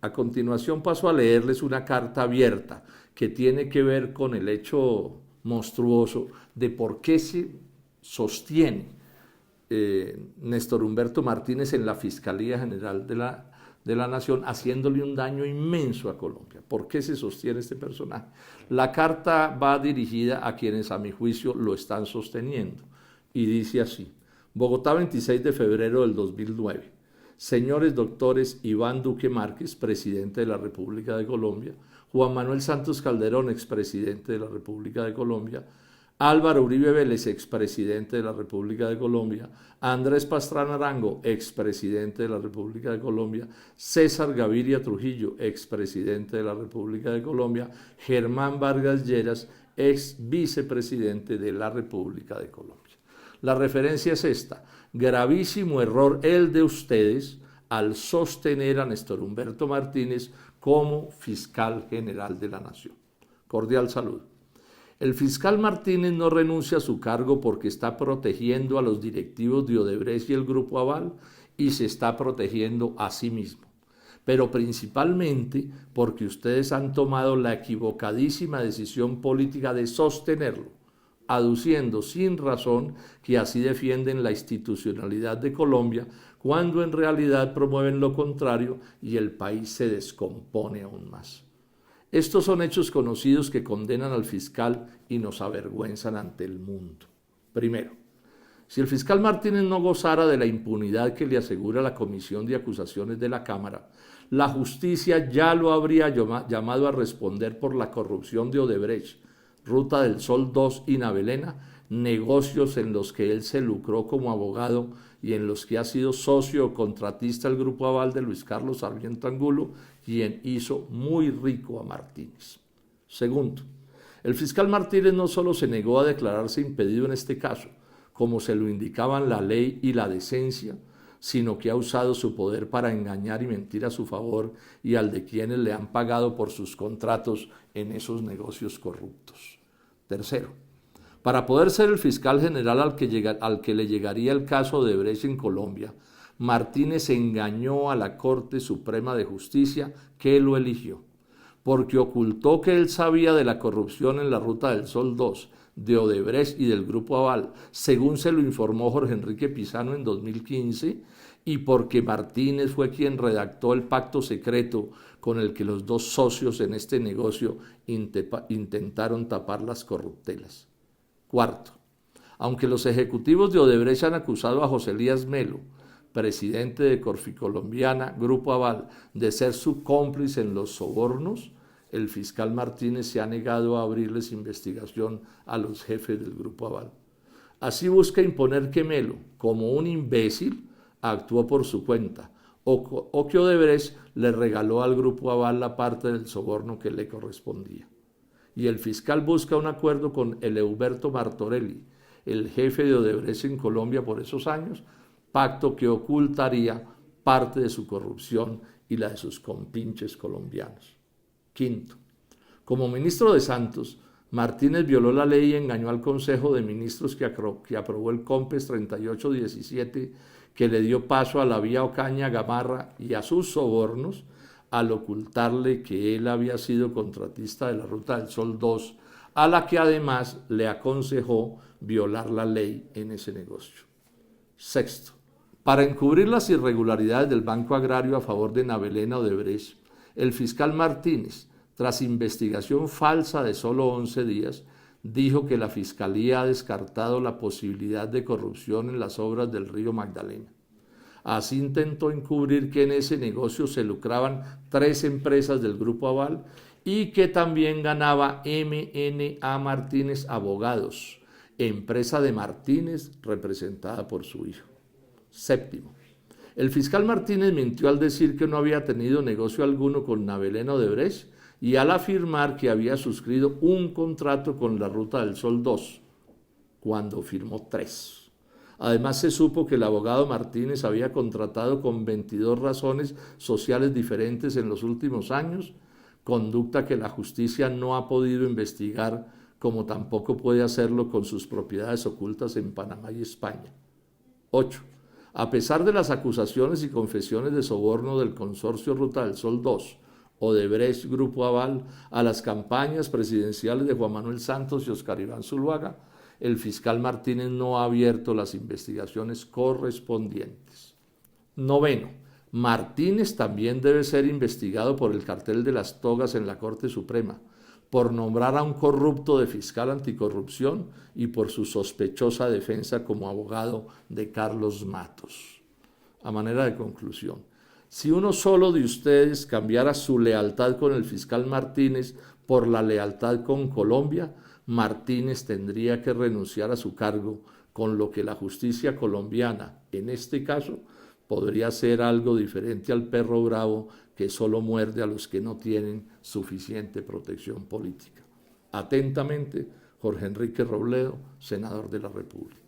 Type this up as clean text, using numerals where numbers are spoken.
A continuación paso a leerles una carta abierta que tiene que ver con el hecho monstruoso de por qué se sostiene Néstor Humberto Martínez en la Fiscalía General de la Nación, haciéndole un daño inmenso a Colombia. ¿Por qué se sostiene este personaje? La carta va dirigida a quienes a mi juicio lo están sosteniendo y dice así: Bogotá, 26 de febrero del 2009. Señores doctores Iván Duque Márquez, presidente de la República de Colombia; Juan Manuel Santos Calderón, expresidente de la República de Colombia; Álvaro Uribe Vélez, expresidente de la República de Colombia; Andrés Pastrana Arango, expresidente de la República de Colombia; César Gaviria Trujillo, expresidente de la República de Colombia; Germán Vargas Lleras, ex vicepresidente de la República de Colombia. La referencia es esta: gravísimo error el de ustedes al sostener a Néstor Humberto Martínez como fiscal general de la Nación. Cordial saludo. El fiscal Martínez no renuncia a su cargo porque está protegiendo a los directivos de Odebrecht y el Grupo Aval, y se está protegiendo a sí mismo, pero principalmente porque ustedes han tomado la equivocadísima decisión política de sostenerlo, aduciendo sin razón que así defienden la institucionalidad de Colombia, cuando en realidad promueven lo contrario y el país se descompone aún más. Estos son hechos conocidos que condenan al fiscal y nos avergüenzan ante el mundo. Primero, si el fiscal Martínez no gozara de la impunidad que le asegura la Comisión de Acusaciones de la Cámara, la justicia ya lo habría llamado a responder por la corrupción de Odebrecht, Ruta del Sol 2 y Navelena, negocios en los que él se lucró como abogado y en los que ha sido socio o contratista del Grupo Aval de Luis Carlos Sarmiento Angulo, quien hizo muy rico a Martínez. Segundo, el fiscal Martínez no solo se negó a declararse impedido en este caso, como se lo indicaban la ley y la decencia, sino que ha usado su poder para engañar y mentir a su favor y al de quienes le han pagado por sus contratos en esos negocios corruptos. Tercero, para poder ser el fiscal general al que le llegaría el caso de Odebrecht en Colombia, Martínez engañó a la Corte Suprema de Justicia, que lo eligió, porque ocultó que él sabía de la corrupción en la Ruta del Sol 2, de Odebrecht y del Grupo Aval, según se lo informó Jorge Enrique Pizano en 2015, y porque Martínez fue quien redactó el pacto secreto con el que los dos socios en este negocio intentaron tapar las corruptelas. Cuarto, aunque los ejecutivos de Odebrecht han acusado a José Elías Melo, presidente de Corficolombiana, Grupo Aval, de ser su cómplice en los sobornos, el fiscal Martínez se ha negado a abrirles investigación a los jefes del Grupo Aval. Así busca imponer que Melo, como un imbécil, actuó por su cuenta, o que Odebrecht le regaló al Grupo Aval la parte del soborno que le correspondía. Y el fiscal busca un acuerdo con Eleuberto Martorelli, el jefe de Odebrecht en Colombia por esos años, pacto que ocultaría parte de su corrupción y la de sus compinches colombianos. Quinto, como ministro de Santos, Martínez violó la ley y engañó al Consejo de Ministros que aprobó el COMPES 3817, que le dio paso a la vía Ocaña Gamarra y a sus sobornos, al ocultarle que él había sido contratista de la Ruta del Sol 2, a la que además le aconsejó violar la ley en ese negocio. Sexto, para encubrir las irregularidades del Banco Agrario a favor de Navelena Odebrecht, el fiscal Martínez, tras investigación falsa de solo 11 días, dijo que la Fiscalía ha descartado la posibilidad de corrupción en las obras del río Magdalena. Así intentó encubrir que en ese negocio se lucraban 3 empresas del Grupo Aval y que también ganaba M.N.A. Martínez Abogados, empresa de Martínez representada por su hijo. Séptimo, el fiscal Martínez mintió al decir que no había tenido negocio alguno con Navelena Odebrecht y al afirmar que había suscrito un contrato con la Ruta del Sol 2, cuando firmó 3. Además, se supo que el abogado Martínez había contratado con 22 razones sociales diferentes en los últimos años, conducta que la justicia no ha podido investigar, como tampoco puede hacerlo con sus propiedades ocultas en Panamá y España. 8. A pesar de las acusaciones y confesiones de soborno del Consorcio Ruta del Sol 2, Odebrecht Grupo Aval, a las campañas presidenciales de Juan Manuel Santos y Oscar Iván Zuluaga, el fiscal Martínez no ha abierto las investigaciones correspondientes. Noveno, Martínez también debe ser investigado por el cartel de las togas en la Corte Suprema, por nombrar a un corrupto de fiscal anticorrupción y por su sospechosa defensa como abogado de Carlos Matos. A manera de conclusión, si uno solo de ustedes cambiara su lealtad con el fiscal Martínez por la lealtad con Colombia, Martínez tendría que renunciar a su cargo, con lo que la justicia colombiana, en este caso, podría ser algo diferente al perro bravo que solo muerde a los que no tienen suficiente protección política. Atentamente, Jorge Enrique Robledo, senador de la República.